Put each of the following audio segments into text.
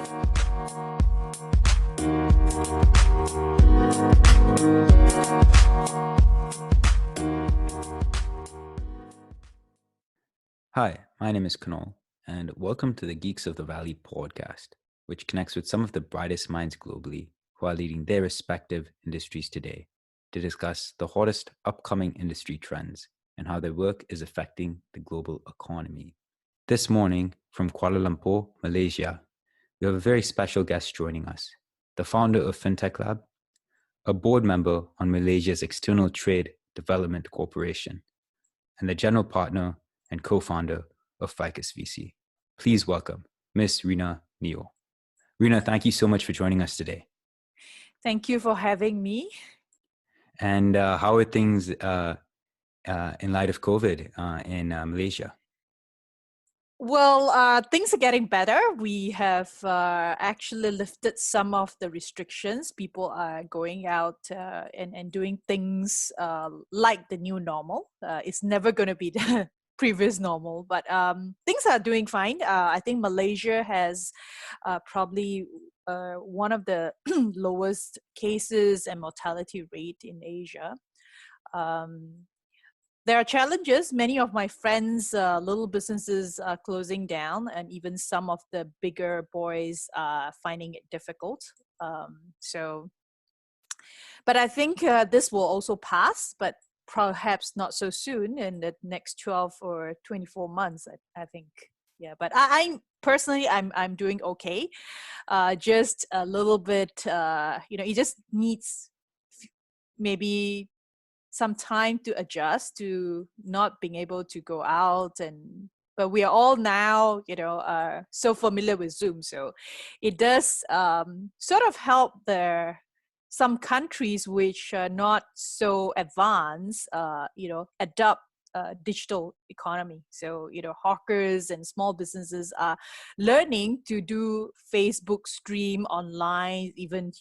Hi, my name is Kunal, and welcome to the Geeks of the Valley podcast, which connects with some of the brightest minds globally who are leading their respective industries today to discuss the hottest upcoming industry trends and how their work is affecting the global economy. This morning, from Kuala Lumpur, Malaysia, we have a very special guest joining us, the founder of Fintech Lab, a board member on Malaysia's External Trade Development Corporation, and the general partner and co-founder of Ficus VC. Please welcome Miss Rina Neoh. Rina, thank you so much for joining us today. Thank you for having me. And how are things in light of COVID in Malaysia? Well, things are getting better. We have actually lifted some of the restrictions. People are going out and doing things like the new normal. It's never going to be the previous normal, but things are doing fine. I think Malaysia has probably one of the lowest cases and mortality rate in Asia. There are challenges. Many of my friends' little businesses are closing down, and even some of the bigger boys are finding it difficult. But I think this will also pass, but perhaps not so soon in the next 12 or 24 months, I think. Yeah, but I personally, I'm doing okay. Just a little bit, it just needs maybe some time to adjust to not being able to go out, but we are all now so familiar with Zoom, so it does sort of help some countries which are not so advanced adopt digital economy. So hawkers and small businesses are learning to do Facebook stream online, even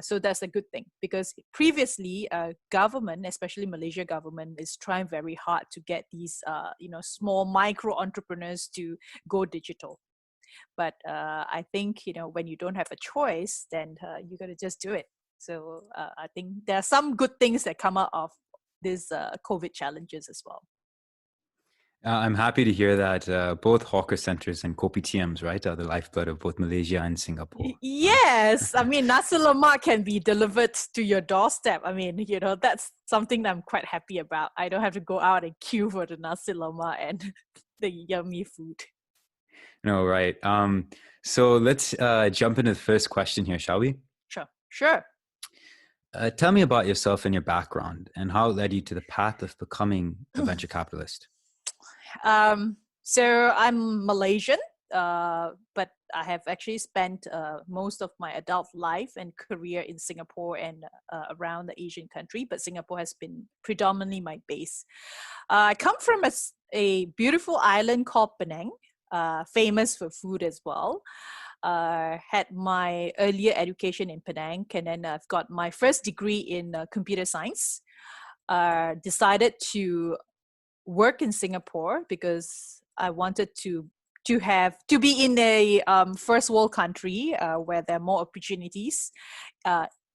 so that's a good thing, because previously government, especially Malaysia government, is trying very hard to get these small micro entrepreneurs to go digital. But I think when you don't have a choice, then you got to just do it. So I think there are some good things that come out of these COVID challenges as well. I'm happy to hear that both hawker centers and kopitiams, right, are the lifeblood of both Malaysia and Singapore. Yes, I mean, nasi lemak can be delivered to your doorstep. I mean, that's something that I'm quite happy about. I don't have to go out and queue for the nasi lemak and the yummy food. No, right. So let's jump into the first question here, shall we? Sure. Tell me about yourself and your background and how it led you to the path of becoming a venture capitalist. So I'm Malaysian, but I have actually spent most of my adult life and career in Singapore and around the Asian country, but Singapore has been predominantly my base. I come from a beautiful island called Penang, famous for food as well. Had my earlier education in Penang, and then I've got my first degree in computer science. Decided to work in Singapore because I wanted to be in a first world country where there are more opportunities,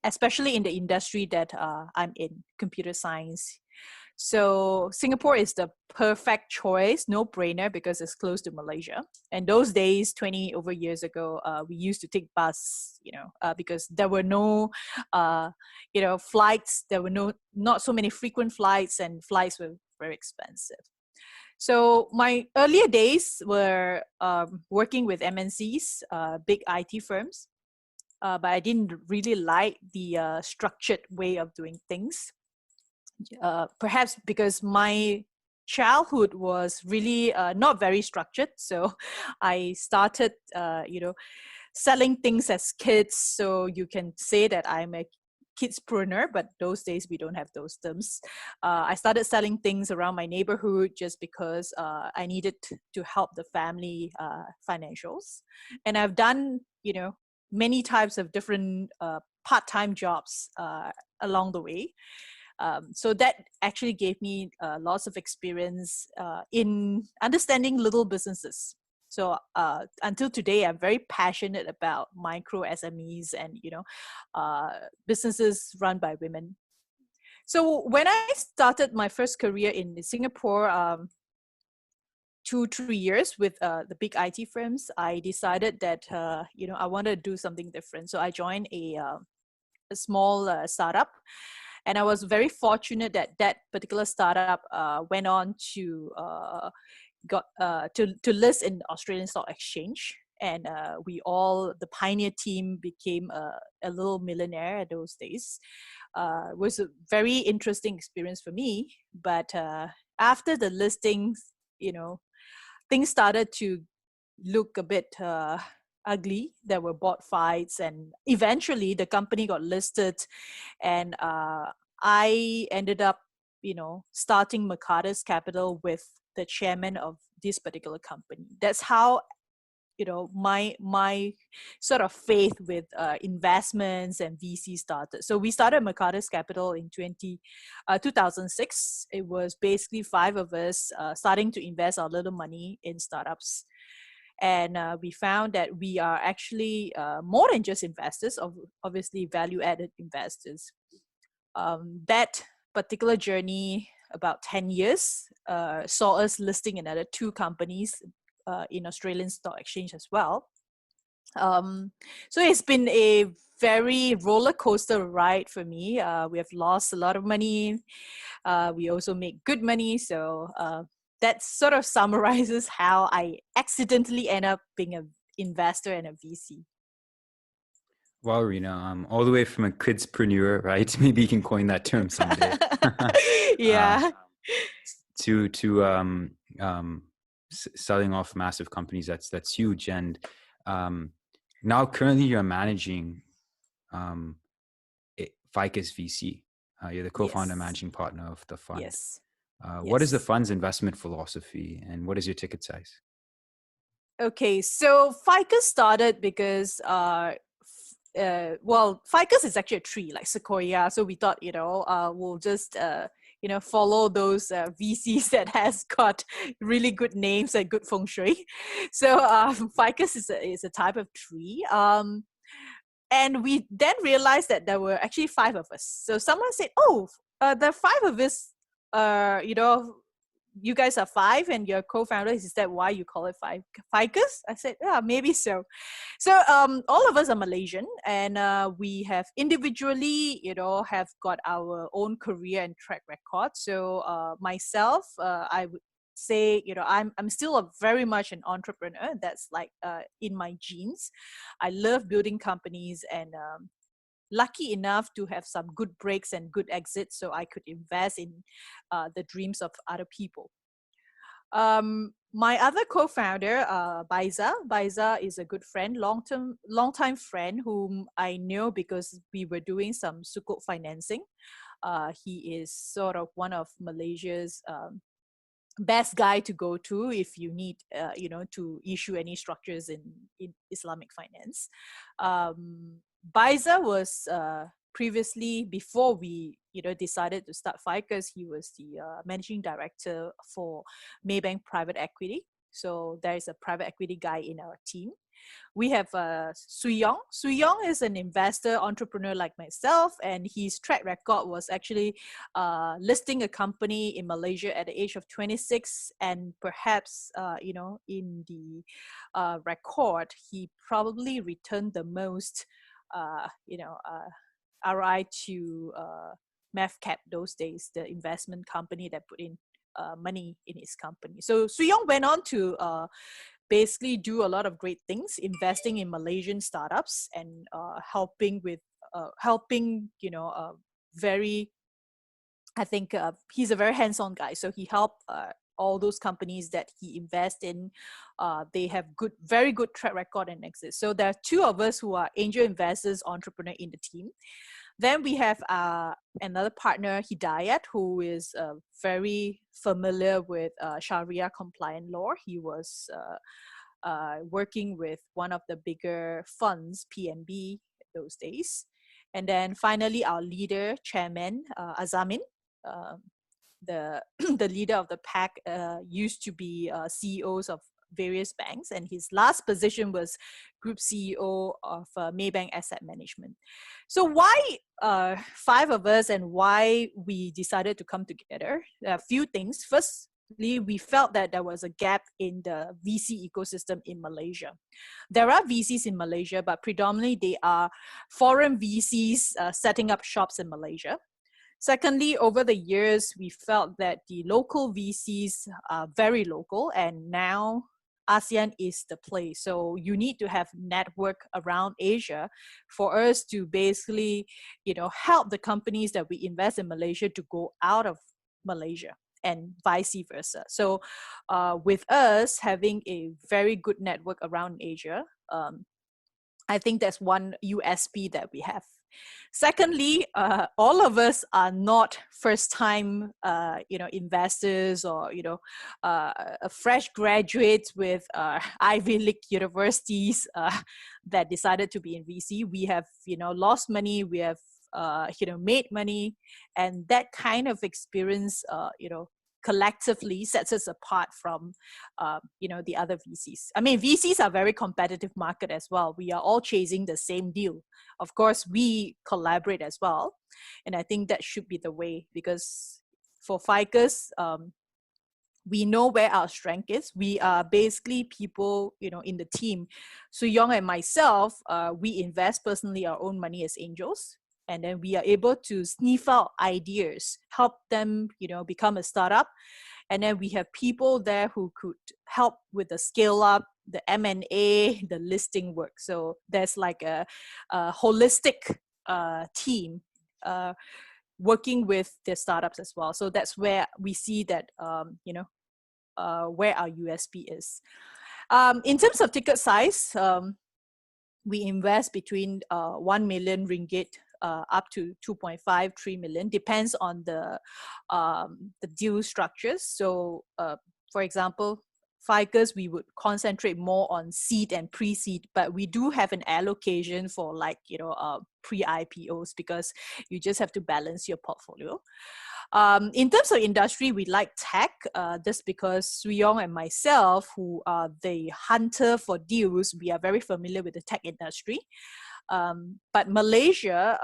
especially in the industry that I'm in, computer science. So Singapore is the perfect choice, no brainer, because it's close to Malaysia. And those days, 20 over years ago, we used to take bus, because there were no, flights. There were not so many frequent flights, and flights were very expensive. So my earlier days were working with MNCs, big IT firms, but I didn't really like the structured way of doing things. Perhaps because my childhood was really not very structured. So I started, selling things as kids. So you can say that I'm a kidspreneur, but those days we don't have those terms. I started selling things around my neighborhood just because I needed to help the family financials. And I've done, many types of different part-time jobs along the way. So that actually gave me lots of experience in understanding little businesses. So until today, I'm very passionate about micro SMEs and businesses run by women. So when I started my first career in Singapore, 2-3 years with the big IT firms, I decided that I wanted to do something different. So I joined a small startup, and I was very fortunate that that particular startup went on to to list in Australian Stock Exchange, and the pioneer team became a little millionaire at those days. It was a very interesting experience for me, but after the listings, things started to look a bit ugly. There were bought fights, and eventually the company got listed, and I ended up, starting Mercatus Capital with the chairman of this particular company. That's how my sort of faith with investments and VC started. So we started Mercatus Capital in 2006. It was basically 5 of us starting to invest our little money in startups. And we found that we are actually more than just investors, obviously value-added investors. That particular journey, about 10 years, saw us listing another 2 companies in Australian Stock Exchange as well. So it's been a very roller coaster ride for me. We have lost a lot of money. We also make good money. So that sort of summarizes how I accidentally end up being an investor and a VC. Wow, Rina, all the way from a kidspreneur, right? Maybe you can coin that term someday. Yeah. To selling off massive companies, that's huge. And now currently you're managing Ficus VC. You're the co-founder, Yes. managing partner of the fund. Yes. What is the fund's investment philosophy, and what is your ticket size? Okay, so Ficus started because Ficus is actually a tree like sequoia. So we thought, we'll just follow those VCs that has got really good names and good feng shui. So Ficus is a type of tree. And we then realized that there were actually 5 of us. So someone said, "Oh, the 5 of us, you guys are 5 and your co-founders. Is that why you call it Ficus?" I said, "Yeah, maybe so." So all of us are Malaysian, and we have individually, have got our own career and track record. So myself, I would say, I'm still very much an entrepreneur. That's like in my genes. I love building companies, and lucky enough to have some good breaks and good exits, so I could invest in the dreams of other people. My other co-founder, Baiza is a good friend, long-time friend whom I know because we were doing some sukuk financing. He is sort of one of Malaysia's best guy to go to if you need, to issue any structures in Islamic finance. Baiza was previously, before we decided to start Ficus, he was the managing director for Maybank Private Equity. So there is a private equity guy in our team. We have Sui Yong. Sui Yong is an investor, entrepreneur like myself, and his track record was actually listing a company in Malaysia at the age of 26, and perhaps, in the record, he probably returned the most, RI to MAVCAP those days, the investment company that put in money in his company. So Sui Yong went on to basically do a lot of great things, investing in Malaysian startups and helping, very, I think he's a very hands-on guy. So he helped all those companies that he invests in. They have very good track record and exit. So there are 2 of us who are angel investors, entrepreneur in the team. Then we have another partner, Hidayat, who is very familiar with Sharia-compliant law. He was working with one of the bigger funds, PNB, those days. And then finally, our leader, chairman, Azamin, the the leader of the pack, used to be CEOs of various banks, and his last position was Group CEO of Maybank Asset Management. So why five of us, and why we decided to come together? A few things. Firstly, we felt that there was a gap in the VC ecosystem in Malaysia. There are VCs in Malaysia, but predominantly they are foreign VCs setting up shops in Malaysia. Secondly, over the years, we felt that the local VCs are very local, and now ASEAN is the place. So you need to have network around Asia for us to basically, help the companies that we invest in Malaysia to go out of Malaysia and vice versa. So with us having a very good network around Asia, I think that's one USP that we have. Secondly, all of us are not first-time, investors or fresh graduates with Ivy League universities that decided to be in VC. We have, lost money. We have, made money, and that kind of experience, collectively sets us apart from the other VCs. I mean, VCs are very competitive market as well. We are all chasing the same deal. Of course, we collaborate as well, and I think that should be the way, because for Ficus, we know where our strength is. We are basically people, in the team. So Yong and myself, we invest personally our own money as angels. And then we are able to sniff out ideas, help them, become a startup. And then we have people there who could help with the scale up, the M&A, the listing work. So there's like a holistic team working with the startups as well. So that's where we see that, where our USP is. In terms of ticket size, we invest between 1 million ringgit up to 2.5, 3 million, depends on the deal structures. So, for example, Ficus, we would concentrate more on seed and pre-seed, but we do have an allocation for pre-IPOs, because you just have to balance your portfolio. In terms of industry, we like tech, just because Swee Yong and myself, who are the hunter for deals, we are very familiar with the tech industry. But Malaysia,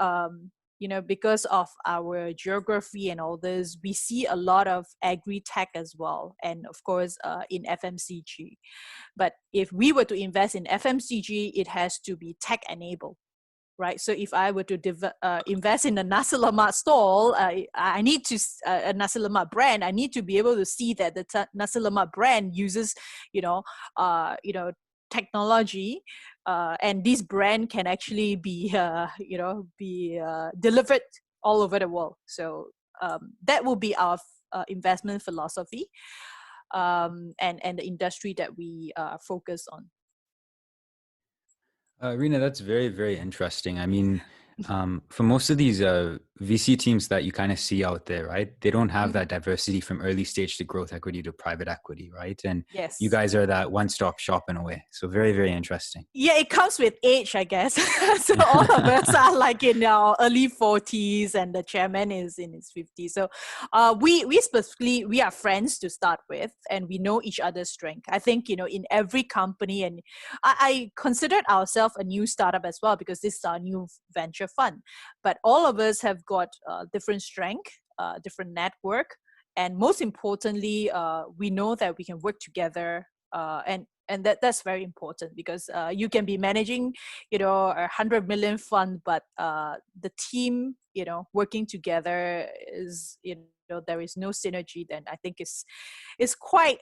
because of our geography and all this, we see a lot of agri-tech as well. And of course, in FMCG. But if we were to invest in FMCG, it has to be tech-enabled. Right. So if I were to invest in a nasi lemak stall, I need to a nasi lemak brand. I need to be able to see that the nasi lemak brand uses, technology, and this brand can actually be, delivered all over the world. So that will be our investment philosophy, and the industry that we focus on. Rina, that's very, very interesting. I mean, for most of these VC teams that you kind of see out there, right? They don't have that diversity from early stage to growth equity to private equity, right? And yes, you guys are that one-stop shop in a way. So very, very interesting. Yeah, it comes with age, I guess. So all of us are like in our early 40s, and the chairman is in his 50s. So we specifically, we are friends to start with, and we know each other's strength. I think, in every company, and I considered ourselves a new startup as well, because this is our new venture fund. But all of us have got different strength, different network, and most importantly, we know that we can work together, and that's very important, because you can be managing, a 100 million fund, but the team, working together is, there is no synergy. Then I think it's quite,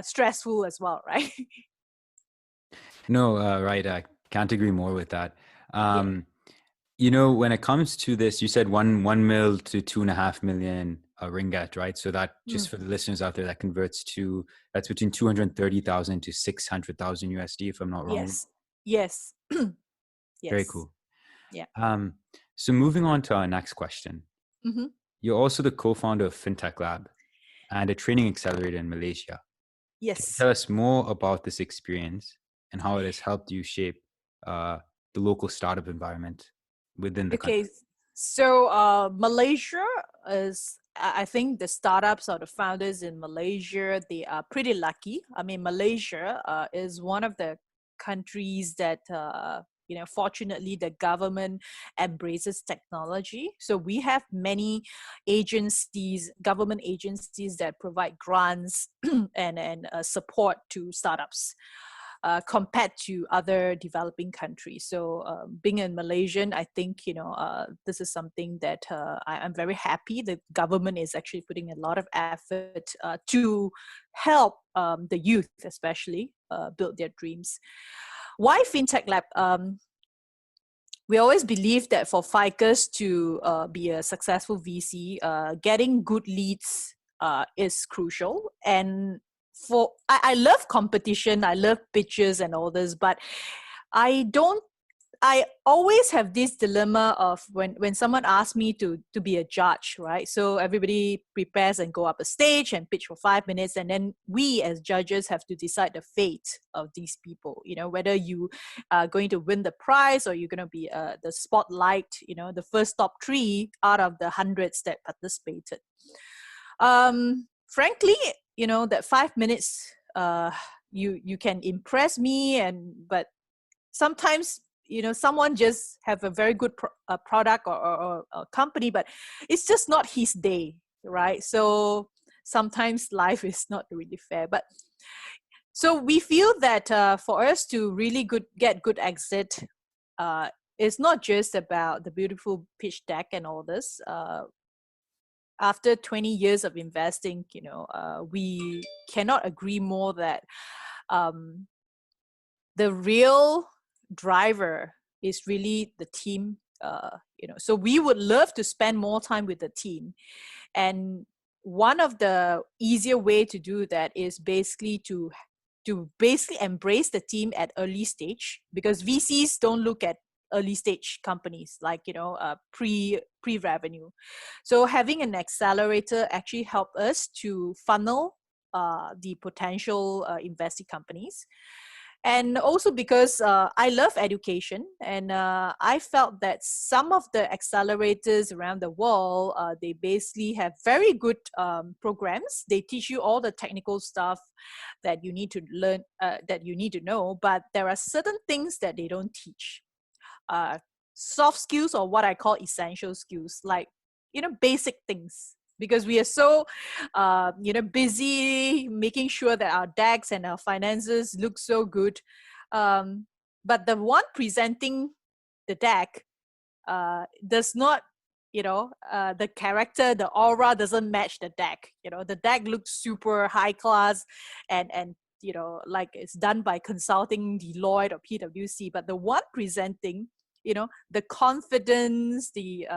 stressful as well, right? No, right. I can't agree more with that. When it comes to this, you said 1 mil to 2.5 million ringgit, right? So that, just for the listeners out there, that converts to, that's between 230,000 to 600,000 USD, if I'm not wrong. Yes. Yes. Very cool. Yeah. So moving on to our next question. Mm-hmm. You're also the co-founder of Fintech Lab and a training accelerator in Malaysia. Yes. Can you tell us more about this experience and how it has helped you shape the local startup environment within the country? So Malaysia is I think the startups or the founders in Malaysia, they are pretty lucky. I mean, Malaysia is one of the countries that, fortunately, the government embraces technology. So we have many agencies, government agencies that provide grants and support to startups. Compared to other developing countries. So being a Malaysian, I think, this is something that I'm very happy. The government is actually putting a lot of effort to help the youth, especially, build their dreams. Why Fintech Lab? We always believe that for Ficus to be a successful VC, getting good leads is crucial. And I love competition, I love pitches and all this, but I always have this dilemma of when someone asks me to be a judge, right? So everybody prepares and go up a stage and pitch for 5 minutes, and then we as judges have to decide the fate of these people, whether you are going to win the prize or you're going to be the spotlight, the first top 3 out of the hundreds that participated. Frankly, that 5 minutes, you can impress me, but sometimes someone just have a very good product or company, but it's just not his day, right? So sometimes life is not really fair. But so we feel that for us to really get good exit, it's not just about the beautiful pitch deck and all this. After 20 years of investing, we cannot agree more that the real driver is really the team. So we would love to spend more time with the team, and one of the easier way to do that is basically to basically embrace the team at early stage, because VCs don't look at early stage companies like pre-revenue. So having an accelerator actually help us to funnel the potential investing companies. And also because I love education, and I felt that some of the accelerators around the world, they basically have very good programs. They teach you all the technical stuff that you need to learn, that you need to know, but there are certain things that they don't teach. Soft skills, or what I call essential skills, like, basic things, because we are so busy making sure that our decks and our finances look so good, but the one presenting the deck does not, the character, the aura doesn't match the deck. The deck looks super high class and like it's done by consulting Deloitte or PwC, but the one presenting, the confidence, the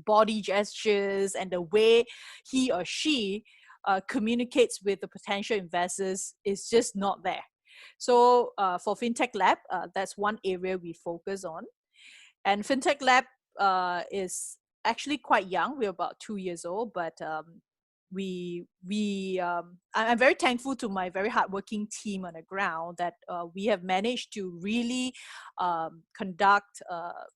body gestures, and the way he or she communicates with the potential investors is just not there. So for Fintech Lab, that's one area we focus on. And Fintech Lab is actually quite young. We're about 2 years old, but I'm very thankful to my very hardworking team on the ground that we have managed to really conduct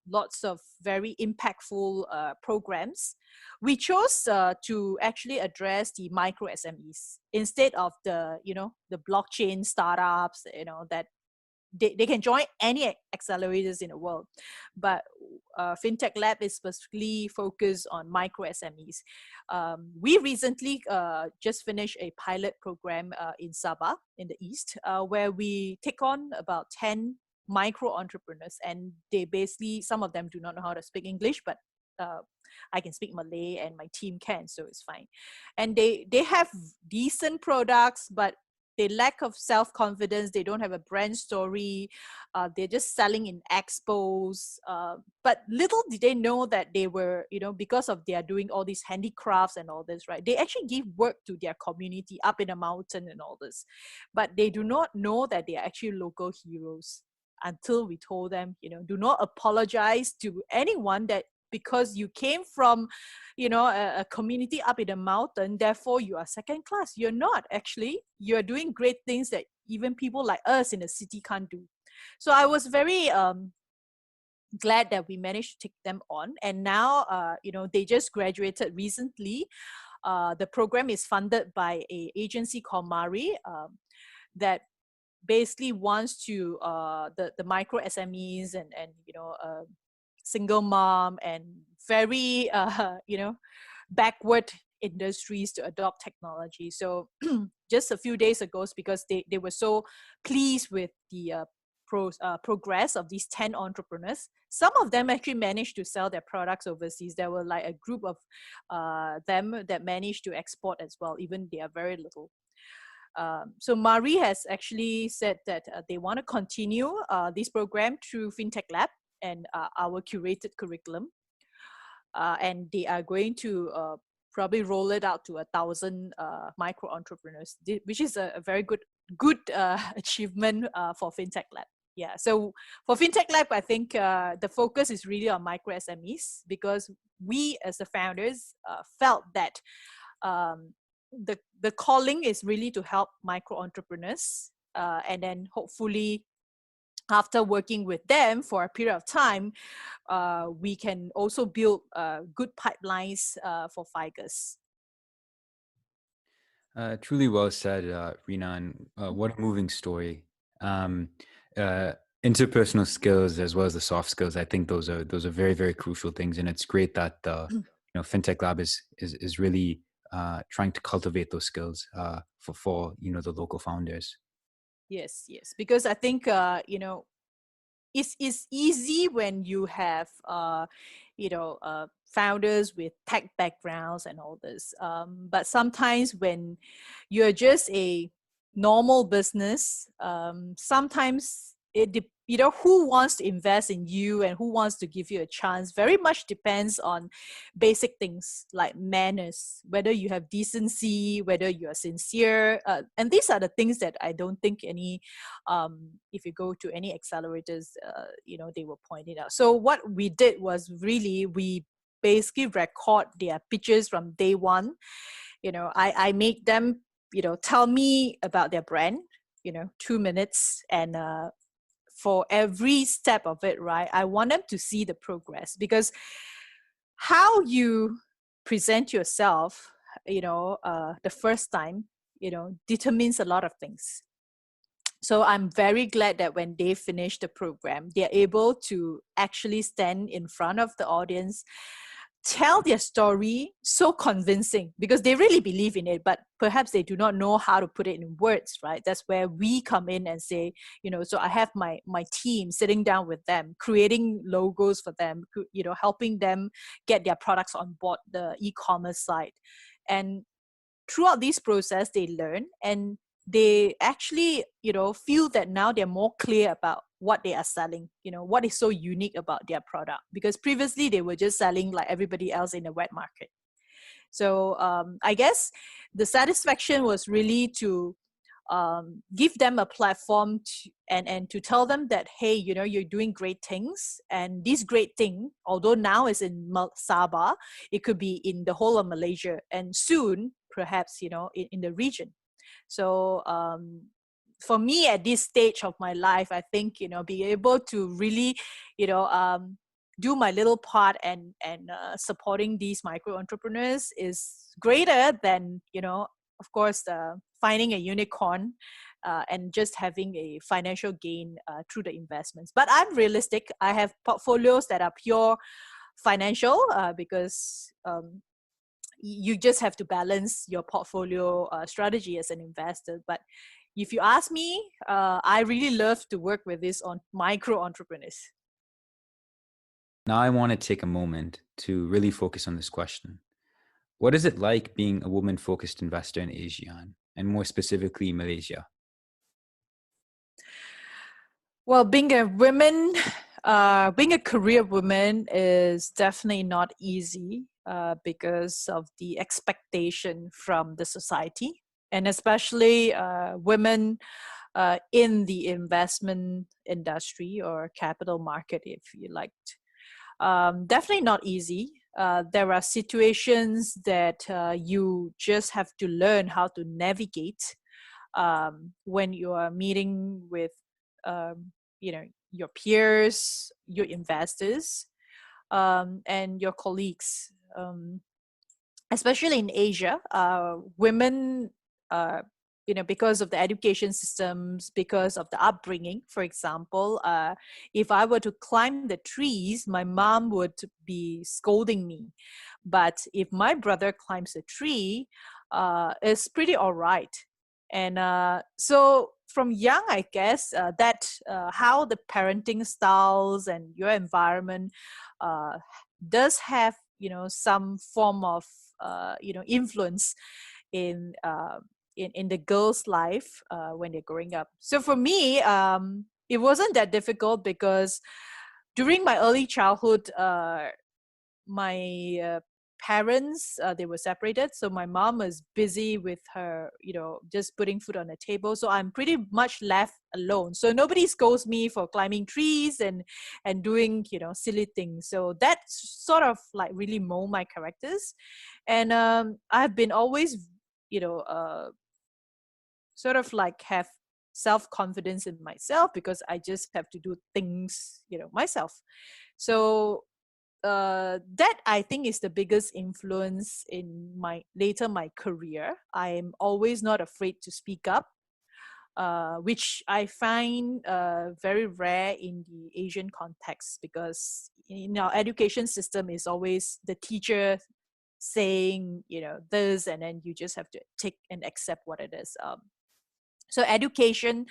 lots of very impactful programs. We chose to actually address the micro SMEs instead of the blockchain startups, that they can join any accelerators in the world, but Fintech Lab is specifically focused on micro SMEs. We recently just finished a pilot program in Sabah in the East, where we take on about 10 micro entrepreneurs, and they basically, some of them do not know how to speak English, but I can speak Malay and my team can, so it's fine. And they have decent products, but they lack of self-confidence. They don't have a brand story. They're just selling in expos. But little did they know that they were, because of they are doing all these handicrafts and all this, right? They actually give work to their community up in a mountain and all this. But they do not know that they are actually local heroes until we told them, do not apologize to anyone that because you came from, a community up in the mountain, therefore you are second class. You're not actually. You're doing great things that even people like us in the city can't do. So I was very glad that we managed to take them on. And now, they just graduated recently. The program is funded by an agency called MARI, that basically wants to the micro SMEs and single mom and very backward industries to adopt technology. So just a few days ago, because they were so pleased with the progress of these 10 entrepreneurs. Some of them actually managed to sell their products overseas. There were like a group of them that managed to export as well, even they are very little. So Marie has actually said that they want to continue this program through Fintech Lab and our curated curriculum. And they are going to probably roll it out to 1,000 micro entrepreneurs, which is a very good achievement for Fintech Lab. Yeah, so for Fintech Lab, I think the focus is really on micro SMEs, because we as the founders felt that the calling is really to help micro entrepreneurs, and then hopefully after working with them for a period of time, we can also build good pipelines for Ficus. Truly well said, Rina, and what a moving story. Interpersonal skills as well as the soft skills, I think those are very, very crucial things, and it's great that Fintech Lab is really trying to cultivate those skills for the local founders. Yes, because I think it's easy when you have founders with tech backgrounds and all this, but sometimes when you're just a normal business, sometimes who wants to invest in you and who wants to give you a chance very much depends on basic things like manners, whether you have decency, whether you are sincere, and these are the things that I don't think any if you go to any accelerators, they will point it out. So what we did was really we basically record their pitches from day one. I made them tell me about their brand, 2 minutes, and for every step of it, right, I want them to see the progress, because how you present yourself, the first time, determines a lot of things. So I'm very glad that when they finish the program, they're able to actually stand in front of the audience, tell their story so convincing, because they really believe in it, but perhaps they do not know how to put it in words, right? That's where we come in and say, so I have my team sitting down with them, creating logos for them, helping them get their products on board the e-commerce site. And throughout this process, they learn, and they actually, feel that now they're more clear about what they are selling, what is so unique about their product, because previously they were just selling like everybody else in the wet market. So I guess the satisfaction was really to give them a platform and to tell them that, hey, you're doing great things, and this great thing, although now is in Sabah, it could be in the whole of Malaysia, and soon perhaps in the region. So for me at this stage of my life, I think being able to really do my little part and supporting these micro entrepreneurs is greater than of course finding a unicorn and just having a financial gain through the investments. But I'm realistic. I have portfolios that are pure financial because you just have to balance your portfolio strategy as an investor. But if you ask me, I really love to work with these micro entrepreneurs. Now I want to take a moment to really focus on this question. What is it like being a woman-focused investor in ASEAN, and more specifically Malaysia? Well, being a woman, being a career woman is definitely not easy because of the expectation from the society, and especially women in the investment industry or capital market, if you liked. Definitely not easy. There are situations that you just have to learn how to navigate when you are meeting with your peers, your investors, and your colleagues. Especially in Asia, women, because of the education systems, because of the upbringing, for example, if I were to climb the trees, my mom would be scolding me. But if my brother climbs a tree, it's pretty all right. And so from young, I guess that how the parenting styles and your environment does have some form of influence in in the girl's life when they're growing up. So for me, it wasn't that difficult because during my early childhood, my parents, they were separated, so my mom was busy with her, just putting food on the table, so I'm pretty much left alone. So nobody scolds me for climbing trees and doing silly things. So that sort of like really mold my characters. And I've been always sort of like have self-confidence in myself because I just have to do things myself. So that I think is the biggest influence in my career. I'm always not afraid to speak up, which I find very rare in the Asian context, because in our education system is always the teacher saying this, and then you just have to take and accept what it is. So education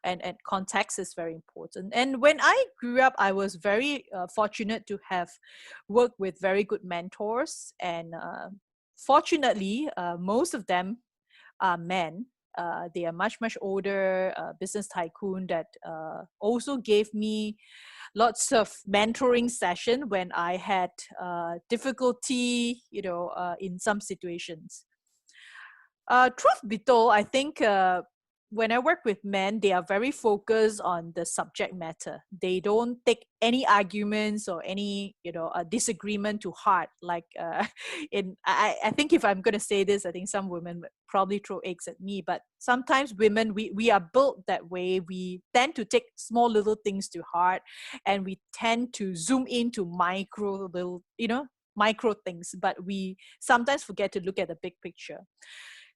and context is very important. And when I grew up, I was very fortunate to have worked with very good mentors. And fortunately, most of them are men. They are much, much older business tycoon that also gave me lots of mentoring session when I had difficulty, in some situations. Truth be told, I think when I work with men, they are very focused on the subject matter. They don't take any arguments or any, disagreement to heart. Like, I think if I'm going to say this, I think some women would probably throw eggs at me. But sometimes women, we are built that way. We tend to take small little things to heart, and we tend to zoom into micro things. But we sometimes forget to look at the big picture.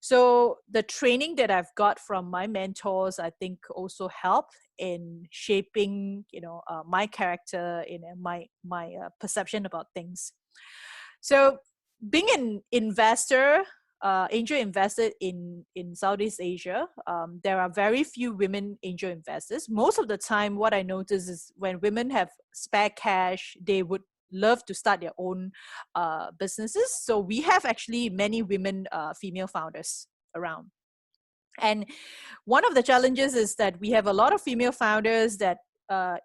So the training that I've got from my mentors, I think also helped in shaping, my character, my perception about things. So being an investor, angel investor in Southeast Asia, there are very few women angel investors. Most of the time, what I notice is when women have spare cash, they would love to start their own businesses. So we have actually many women female founders around. And one of the challenges is that we have a lot of female founders that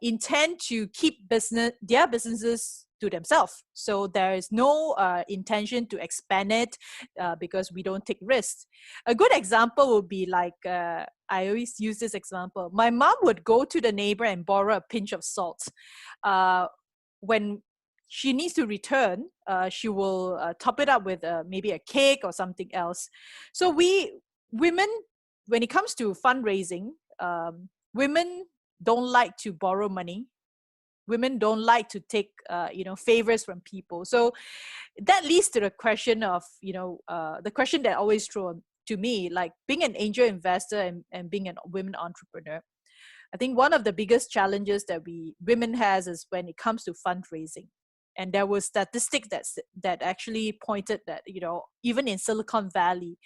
intend to keep their businesses to themselves. So there is no intention to expand it because we don't take risks. A good example would be like, I always use this example. My mom would go to the neighbor and borrow a pinch of salt. When she needs to return, she will top it up with maybe a cake or something else. So women, when it comes to fundraising, women don't like to borrow money. Women don't like to take, favors from people. So that leads to the question of, the question that always thrown to me, like being an angel investor and being a women entrepreneur. I think one of the biggest challenges that women has is when it comes to fundraising. And there was statistics that actually pointed that, even in Silicon Valley,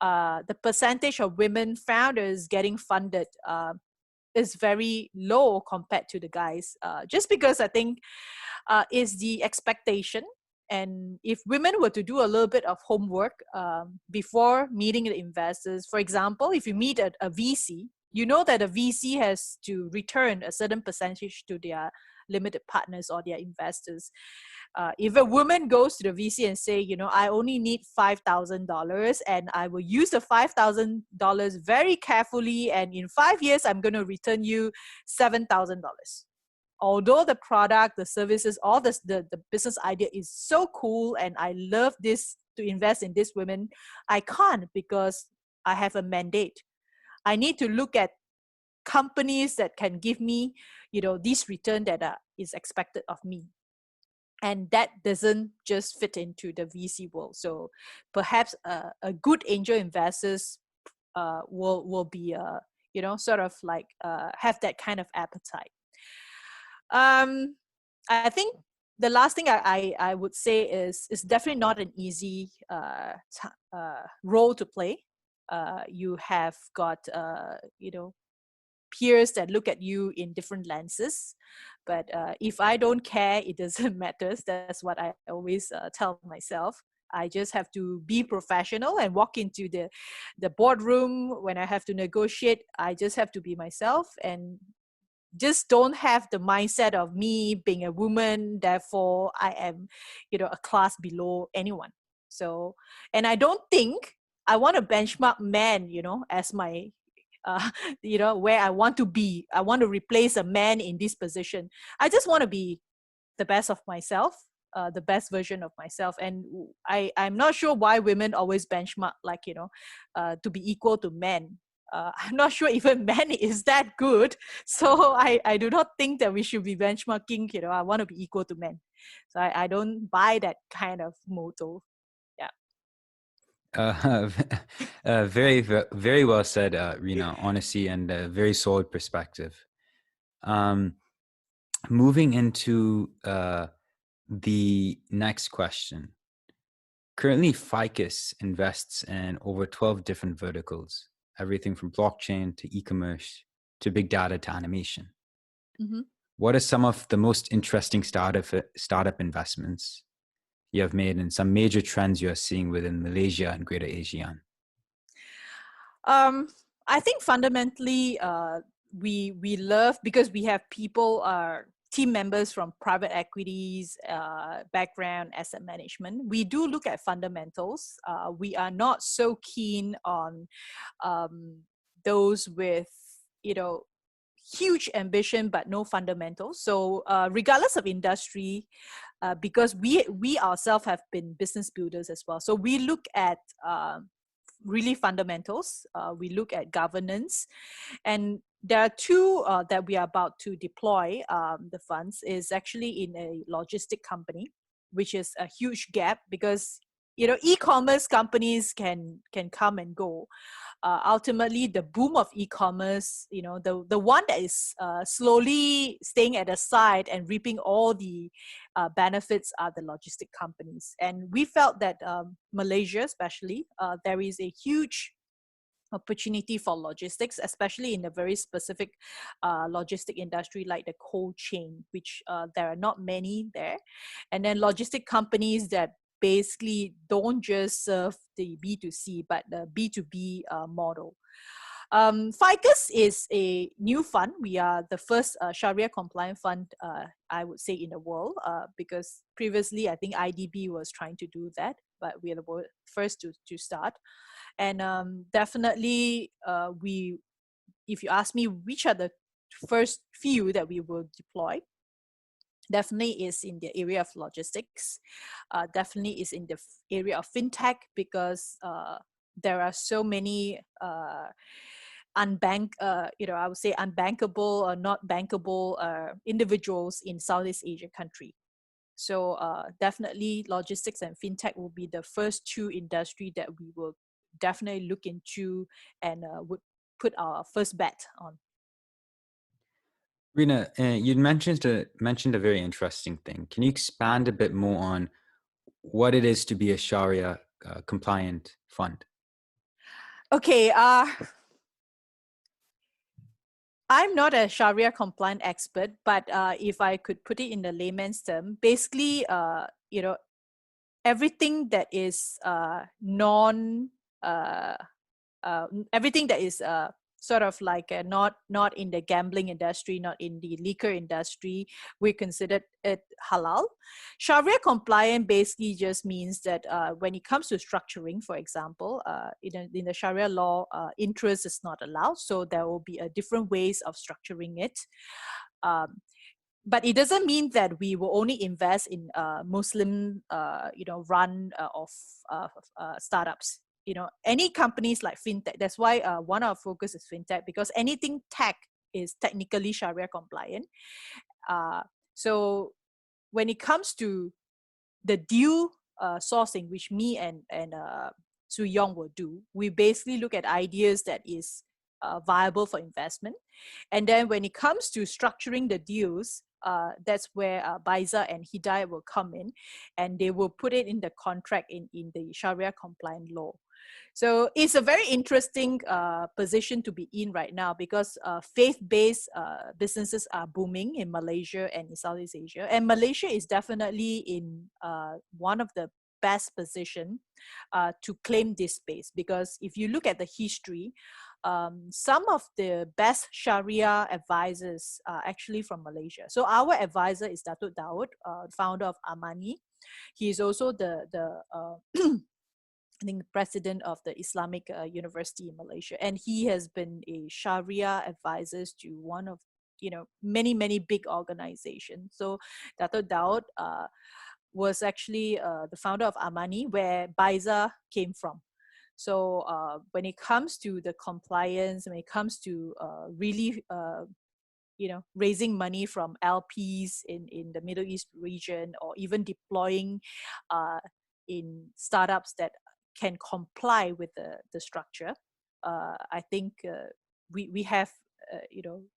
the percentage of women founders getting funded is very low compared to the guys. Just because I think is the expectation. And if women were to do a little bit of homework before meeting the investors, for example, if you meet a VC, you know that a VC has to return a certain percentage to their limited partners or their investors. If a woman goes to the VC and say, I only need $5,000 and I will use the $5,000 very carefully, and in 5 years, I'm going to return you $7,000. Although the product, the services, all the business idea is so cool and I love this to invest in this women, I can't because I have a mandate. I need to look at companies that can give me, this return that is expected of me. And that doesn't just fit into the VC world. So perhaps a good angel investors will be, sort of like have that kind of appetite. I think the last thing I would say is it's definitely not an easy role to play. You have got, peers that look at you in different lenses. But if I don't care, it doesn't matter. That's what I always tell myself. I just have to be professional and walk into the boardroom when I have to negotiate. I just have to be myself and just don't have the mindset of me being a woman, therefore I am, a class below anyone. So, and I don't think I want to benchmark men, as my where I want to be. I want to replace a man in this position. I just want to be the best of myself, the best version of myself. And I'm not sure why women always benchmark like, to be equal to men. I'm not sure even men is that good. So I do not think that we should be benchmarking, I want to be equal to men. So I don't buy that kind of motto. Yeah. Very well said, Rina. Honesty and a very solid perspective. Moving into the next question. Currently, Ficus invests in over 12 different verticals, everything from blockchain to e-commerce to big data to animation. Mm-hmm. What are some of the most interesting startup investments you have made and some major trends you are seeing within Malaysia and Greater ASEAN? I think fundamentally, we love, because we have people, team members from private equities background, asset management. We do look at fundamentals. We are not so keen on those with, huge ambition but no fundamentals. So regardless of industry, because we ourselves have been business builders as well, so we look at really fundamentals. We look at governance, and there are two that we are about to deploy. The funds is actually in a logistic company, which is a huge gap, because e-commerce companies can come and go. Ultimately, the boom of e-commerce, the one that is slowly staying at the side and reaping all the benefits are the logistic companies. And we felt that Malaysia, especially, there is a huge opportunity for logistics, especially in a very specific logistic industry like the cold chain, which there are not many there. And then logistic companies that basically don't just serve the B2C, but the B2B model. Ficus is a new fund. We are the first Sharia-compliant fund, I would say, in the world, because previously I think IDB was trying to do that, but we are the first to start. And definitely, if you ask me which are the first few that we will deploy, definitely is in the area of logistics, definitely is in the area of fintech, because there are so many I would say unbankable or not bankable individuals in Southeast Asia country. So definitely logistics and fintech will be the first two industry that we will definitely look into and would put our first bet on. Rina, you mentioned a very interesting thing. Can you expand a bit more on what it is to be a Sharia compliant fund? Okay, I'm not a Sharia compliant expert, but if I could put it in the layman's term, basically, everything that is everything that is sort of like not in the gambling industry, not in the liquor industry, we consider it halal. Sharia compliant basically just means that when it comes to structuring, for example, in the Sharia law, interest is not allowed, so there will be different ways of structuring it. But it doesn't mean that we will only invest in Muslim, run of startups. Any companies like fintech. That's why one of our focus is fintech, because anything tech is technically Sharia compliant. So when it comes to the deal sourcing, which me and Su Yong will do, we basically look at ideas that is viable for investment. And then when it comes to structuring the deals, that's where Baiza and Hidayat will come in, and they will put it in the contract in the Sharia compliant law. So it's a very interesting position to be in right now, because faith-based businesses are booming in Malaysia and in Southeast Asia. And Malaysia is definitely in one of the best position to claim this space, because if you look at the history, some of the best Sharia advisors are actually from Malaysia. So our advisor is Datuk Daud, founder of Amani. He is also the I think president of the Islamic University in Malaysia, and he has been a Sharia advisor to one of many big organizations. So Dato Daud was actually the founder of Amani, where Baiza came from. So when it comes to the compliance, when it comes to really raising money from LPs in the Middle East region, or even deploying in startups that can comply with the structure, I think we have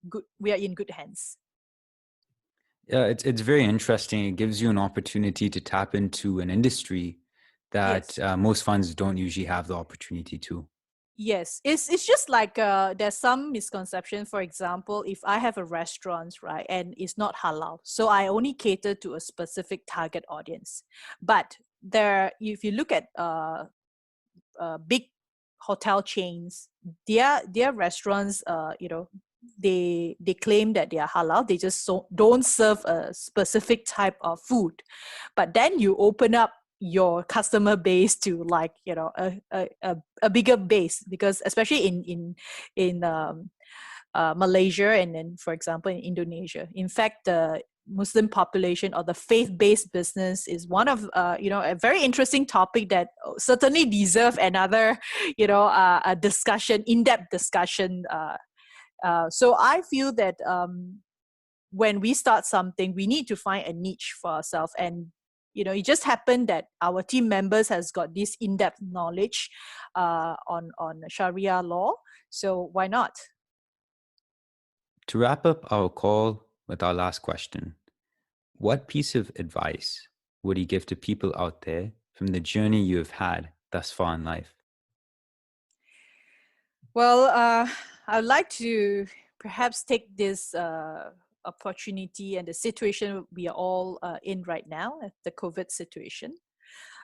good. We are in good hands. Yeah, it's very interesting. It gives you an opportunity to tap into an industry that Yes. most funds don't usually have the opportunity to. Yes, it's just like there's some misconception. For example, if I have a restaurant, right, and it's not halal, so I only cater to a specific target audience. But if you look at big hotel chains, their restaurants, they claim that they are halal. They just don't serve a specific type of food. But then you open up your customer base to a bigger base, because especially in Malaysia, and then for example in Indonesia, in fact the Muslim population or the faith-based business is one of a very interesting topic that certainly deserve another a discussion, in-depth discussion. So I feel that when we start something, we need to find a niche for ourselves. And it just happened that our team members has got this in-depth knowledge on Sharia law. So why not? To wrap up our call with our last question, what piece of advice would you give to people out there from the journey you have had thus far in life? Well, I'd like to perhaps take this opportunity and the situation we are all in right now, the COVID situation.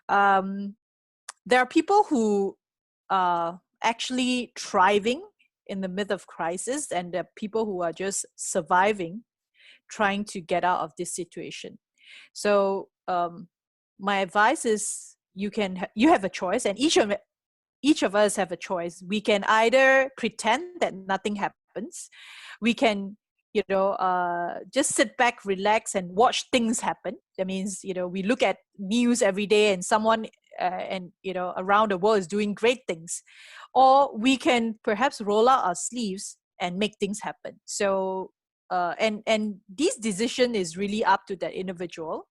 There are people who are actually thriving in the midst of crisis, and there are people who are just surviving, trying to get out of this situation. So my advice is you have a choice, and each of us have a choice. We can either pretend that nothing happens. We can just sit back, relax, and watch things happen. That means we look at news every day, and someone around the world is doing great things. Or we can perhaps roll out our sleeves and make things happen. So and this decision is really up to that individual.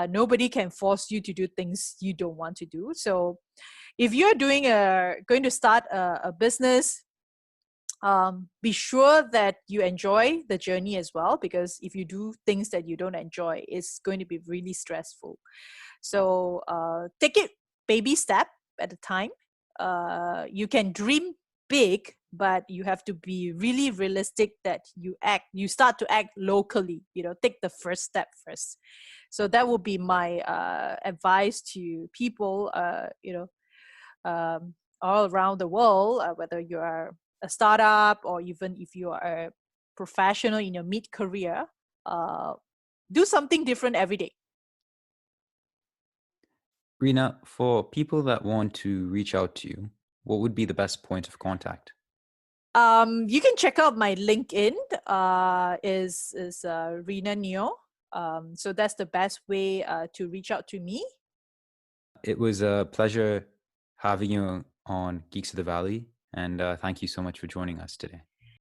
Nobody can force you to do things you don't want to do. So if you're going to start a business, be sure that you enjoy the journey as well, because if you do things that you don't enjoy, it's going to be really stressful. So take it baby step at a time. You can dream big, but you have to be really realistic that you start to act locally. Take the first step first. So that would be my advice to people all around the world, whether you are a startup or even if you are a professional in your mid-career. Do something different every day. Rina, for people that want to reach out to you, what would be the best point of contact? You can check out my LinkedIn, is Rina Neoh. So that's the best way to reach out to me. It was a pleasure having you on Geeks of the Valley, and thank you so much for joining us today.